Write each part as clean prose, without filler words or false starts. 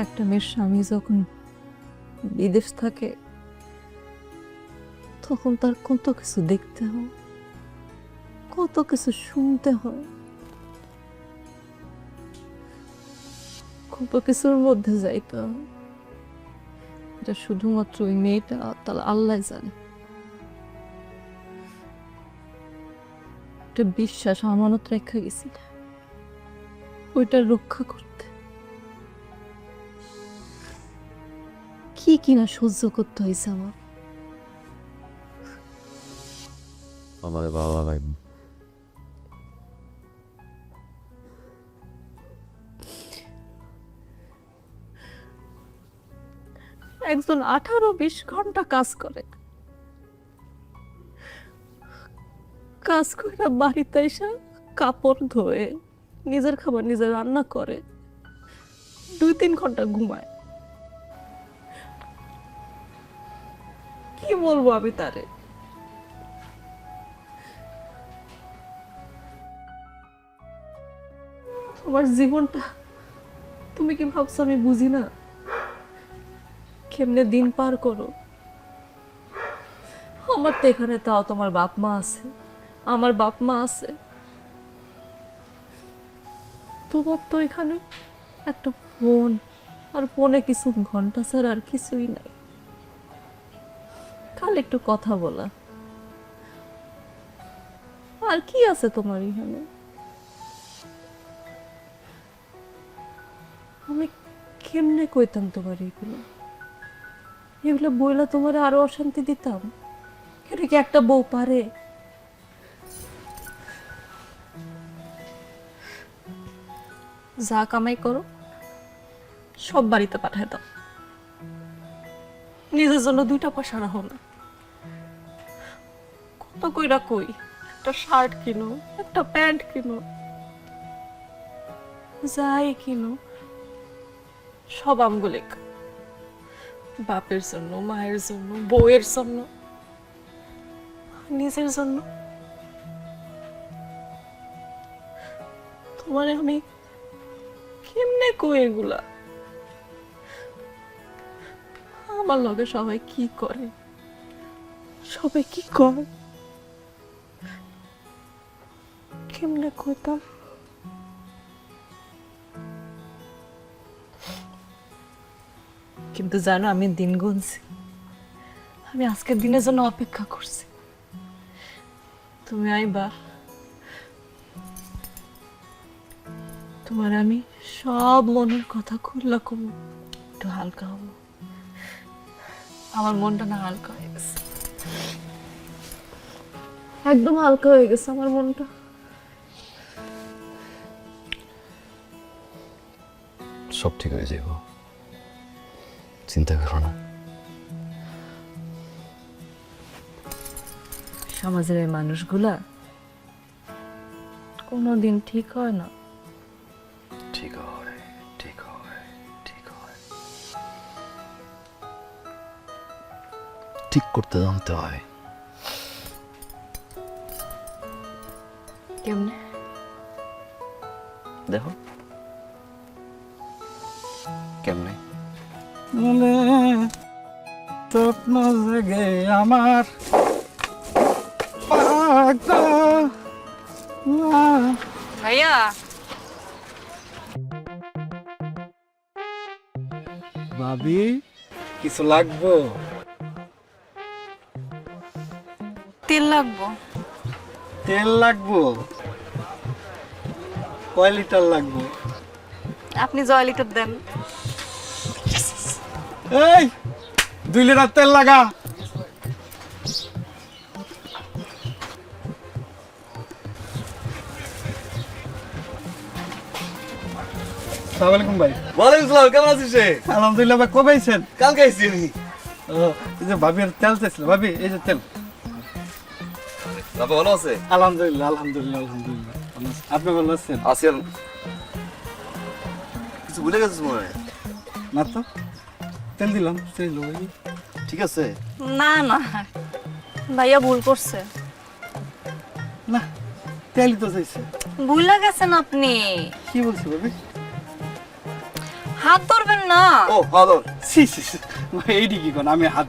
একটা মেয়ের স্বামী যখন বিদেশ থাকে তখন তার কত কিছু দেখতে হয়, কত কিছু শুনতে হয়, কত কিছুর মধ্যে যাইতে হয়। এটা শুধুমাত্র ওই মেয়েটা তাহলে আল্লাহ জানে। একটা বিশ্বাস আমানত রেখা গেছিল ওইটা রক্ষা করতে, কি কিনা সহ্য করতে হয়েছে আমার। আমার বাবা ভাই একজন 18-20 ঘন্টা কাজ করে, কাজ করে বাড়িতে এসে কাপড় ধোয়ে নিজের খাবার নিজে রান্না করে 2-3 ঘন্টা ঘুমায়। কি বলবো আমি তারে? তোমার জীবনটা তুমি কি ভাবছো আমি বুঝি না? কেমনে দিন পার করো। আমার তো এখানে তাও তোমার বাপ মা আছে, আমার বাপ মা আছে। তোমার তো এখানে একটা ফোন, আর ফোনে কিছু ঘন্টা ছাড়া আর কিছুই নাই। কাল একটু কথা বলা, আর কি আছে তোমার এখানে? আমি কেমনে কইতাম তোমার এগুলো? এগুলো বইলা তোমার আরো অশান্তি দিতাম? এটা কি একটা বউ পারে? যা কামাই করো সব বাড়িতে পাঠায় দাও, নিজের জন্য 2টা পয়সা রাখো না। কত কইরা কই একটা শার্ট কিনো, একটা প্যান্ট কিনো, যাই কিনো সব আমগুলিক বাপের জন্য, মায়ের জন্য, বউয়ের জন্য, নিজের জন্য। তোমারে আমি কেমনে কই এগুলা? আমার লগে সবাই কি করে, সবাই কি করে, কেমনে কইতাম? কিন্তু জানো আমি দিন গুনছি, আমি আজকের দিনের জন্য অপেক্ষা করছি। তুমি আইবা, তোমার আমি সব মনের কথা খুললা কমু, একটু হালকা হবো। আমার মনটা না হালকা হয়ে গেছে, একদম হালকা হয়ে গেছে আমার মনটা। সব ঠিক হয়ে যাইব, চিন্তা করো না। সমাজের এই মানুষগুলা কোনোদিন ঠিক হয় না। ঠিক হয়, ঠিক হয়, ঠিক হয়। ঠিক করতে জানতে হয়। কেমনে? দেখো কেমনে। মনে স্বপ্ন জেগে আমার ভাইয়া ভাবি কিছু লাগবো? তেল লাগবো। তেল লাগবো? কয় লিটার লাগবো? আপনি 1 লিটার দেন। এই 2 লিটার তেল লাগা। আসসালামু আলাইকুম ভাই। ওয়ালাইকুম আসসালাম, কেমন আছিস রে? আলহামদুলিল্লাহ ভাই, কবে আইছেন? কালকে আইছি আমি। এই যে ভাবির তেল চাইছিল, ভাবি এই যে তেল। বাবা ভালো আছে? আলহামদুলিল্লাহ আলহামদুলিল্লাহ আলহামদুলিল্লাহ ভালো আছি। আপনি ভালো আছেন? আছি আর কিছু ভুলে গেছিস মনে হয়? না তো, তেল দিলাম সেই লো। ঠিক আছে। না না ভাইয়া ভুল করছে, না তেলই তো চাইছে। ভুলে গেছেন আপনি। কি বলছো ভাবি? হাত ধরবেন না। ও ভালো সি সি সি এইটি কি কোন আমি হাত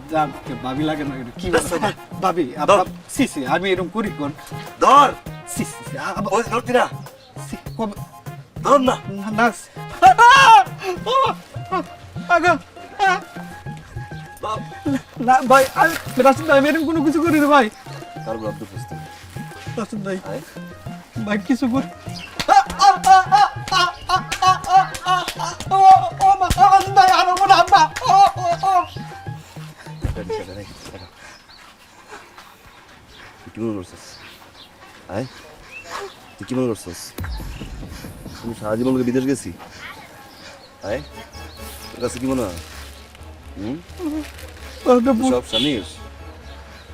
ভাবি লাগে না এটা কি বলছো ভাবি আপনার সি সি আমি এরকম করি কোন ধর সি সি সি ওই ধরতি না ধর না না আগা না ভাই রাসুল ভাই আমি এরকম কোনো কিছু করি না ভাই তারপর আব্দুল ফস্ত রাসুল ভাই আয় ভাই কিছু করি তুই কি মনে করছিস আয় তুই কি মনে করছিস তুমি সারা জীবনকে বিদেশ গেছি আয় তোর কাছে কি মনে হয় সব জানিস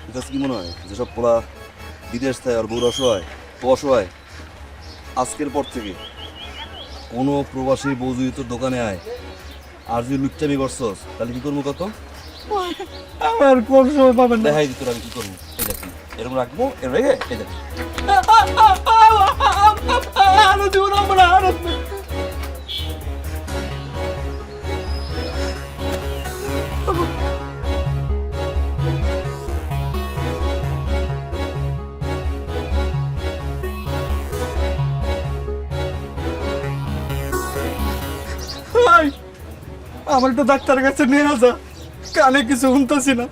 তোর কাছে কি মনে হয় যেসব পোলা বিদেশ থাকে আর বউর অসহায় ও অসহায় আজকের পর থেকে কোনো প্রবাসী বউ যদি তোর দোকানে আয় আর যদি লুচ্চামি করছস তাহলে কি করবো কত আমার কোন সময় পাবেন না দেখাই তোর আমি কি করবো এই দেখি এরকম রাখবো এর রেগে এই দেখি আরো দিব না আমরা আরো ভাই আমার তো ডাক্তারের কাছে নিয়ে আসা কানে কিছু শুনতেছি না